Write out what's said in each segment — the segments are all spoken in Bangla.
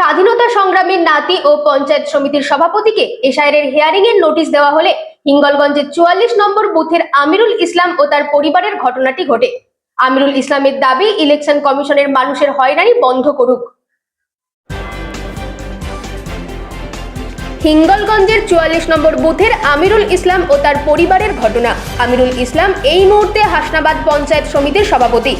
স্বাধীনতা সংগ্রামীর নাতি ও পঞ্চায়েত সমিতির সভাপতিকে এসআইআর হিয়ারিং এর নোটিশ দেওয়া হলে হিঙ্গলগঞ্জের 44 নম্বর বুথের আমিরুল ইসলাম ও তার পরিবারের ঘটনাটি ঘটে। আমিরুল ইসলামের দাবি, ইলেকশন কমিশনের মানুষের হয়রানি বন্ধ করুক। হিঙ্গলগঞ্জের 44 নম্বর বুথের আমিরুল ইসলাম ও তার পরিবারের ঘটনা। আমিরুল ইসলাম এই মুহূর্তে হাসনাবাদ পঞ্চায়েত সমিতির সভাপতি।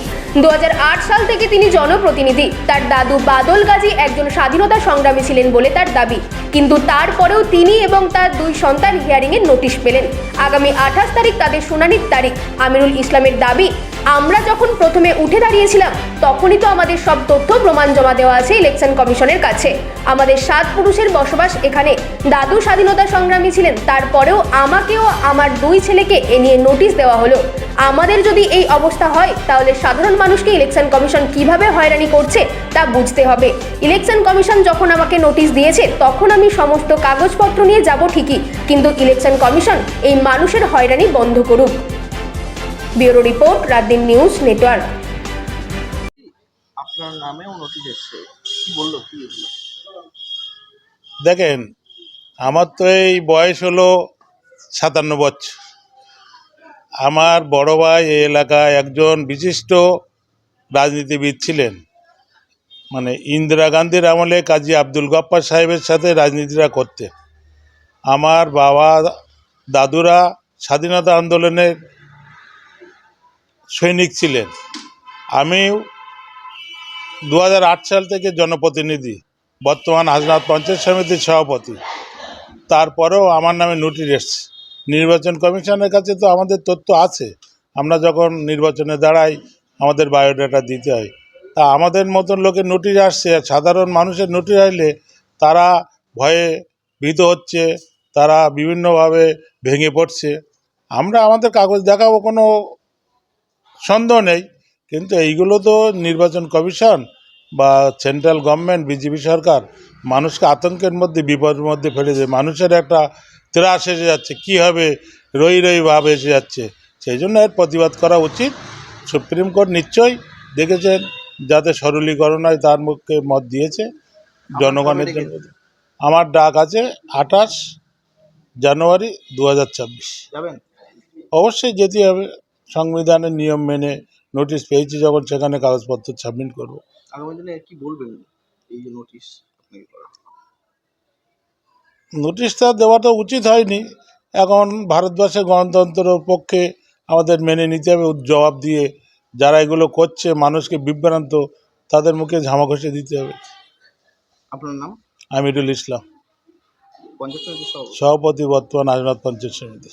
2008 সাল থেকে তিনি জনপ্রতিনিধি। তার দাদু বাদল গাজী একজন স্বাধীনতা সংগ্রামী ছিলেন বলে তার দাবি, কিন্তু তারপরেও তিনি এবং তার দুই সন্তান হিয়ারিং এর নোটিশ পেলেন। আগামী 28 তারিখ তাদের শুনানির তারিখ। আমিরুল ইসলামের দাবি, আমরা যখন প্রথমে উঠে দাঁড়িয়েছিলাম তখনই তো আমাদের সব তথ্য প্রমাণ জমা দেওয়া আছে ইলেকশন কমিশনের কাছে। আমাদের 7 পুরুষের বসবাস এখানে। দাদু স্বাধীনতা সংগ্রামী ছিলেন, তারপরেও আমাকেও আমার 2 ছেলেকে এ নিয়ে নোটিশ দেওয়া হলো। আমাদের যদি এই অবস্থা হয় তাহলে সাধারণ মানুষকে ইলেকশন কমিশন কিভাবে হয়রানি করছে তা বুঝতে হবে। ইলেকশন কমিশন যখন আমাকে নোটিশ দিয়েছে তখন আমি সমস্ত কাগজপত্র নিয়ে যাব ঠিকই, কিন্তু ইলেকশন কমিশন এই মানুষের হয়রানি বন্ধ করুক। Bureau report, রাতদিন news network. আপনার নামেও নোটিশ এসেছে, কি বললো কি এগুলো? দেখেন, আমার তো এই বয়স হলো 57 বছর। আমার বড় ভাই এই এলাকায় একজন বিশিষ্ট রাজনীতিবিদ ছিলেন, মানে ইন্দিরা গান্ধীর আমলে কাজী আব্দুল গফফার সাহেবের সাথে রাজনীতিরা করতেন। আমার বাবা দাদুরা স্বাধীনতা আন্দোলনের সৈনিক ছিলেন। আমি 2008 সাল থেকে জনপ্রতিনিধি, বর্তমান হাসনাবাদ পঞ্চায়েত সমিতির সভাপতি। তারপরেও আমার নামে নোটিশ এসছে। নির্বাচন কমিশনের কাছে তো আমাদের তথ্য আছে, আমরা যখন নির্বাচনে দাঁড়াই আমাদের বায়োডাটা দিতে হয়। তা আমাদের মতন লোকের নোটিশ আসছে, আর সাধারণ মানুষের নোটিশ আসলে তারা ভয়ে ভীত হচ্ছে, তারা বিভিন্নভাবে ভেঙে পড়ছে। আমরা আমাদের কাগজ দেখাবো, কোনো সন্দেহ নেই, কিন্তু এইগুলো তো নির্বাচন কমিশন বা সেন্ট্রাল গভর্নমেন্ট, বিজেপি সরকার মানুষকে আতঙ্কের মধ্যে, বিপদের মধ্যে ফেলে দেয়। মানুষের একটা ত্রাস এসে যাচ্ছে, কী হবে, রই ভাব এসে যাচ্ছে। সেই জন্য এর প্রতিবাদ করা উচিত। সুপ্রিম কোর্ট নিশ্চয়ই দেখেছেন, যাতে সরলীকরণ হয় তার মুখে মত দিয়েছে জনগণের জন্য। আমার ডাক আছে 28 জানুয়ারি 2024। যাবেন? অবশ্যই যেতে হবে, সংবিধানের নিয়ম মেনে। নোটিশ পেয়েছি যখন, সেখানে কাগজপত্র সাবমিট করব। আগামী দিনে কি বলবেন এই যে নোটিশ আপনাকে করা? নোটিশটা দেওয়া তো উচিত হয়নি। এখন ভারতবর্ষের গণতন্ত্রের পক্ষে আমাদের মেনে নিতে হবে, জবাব দিয়ে যারা এগুলো করছে মানুষকে বিভ্রান্ত, তাদের মুখে ঝামা ঘষে দিতে হবে। আপনার নাম? আমিরুল ইসলাম, পঞ্চায়েত সমিতির সভাপতি। সভাপতি, বর্তমান হাসনাবাদ পঞ্চায়েত সমিতি।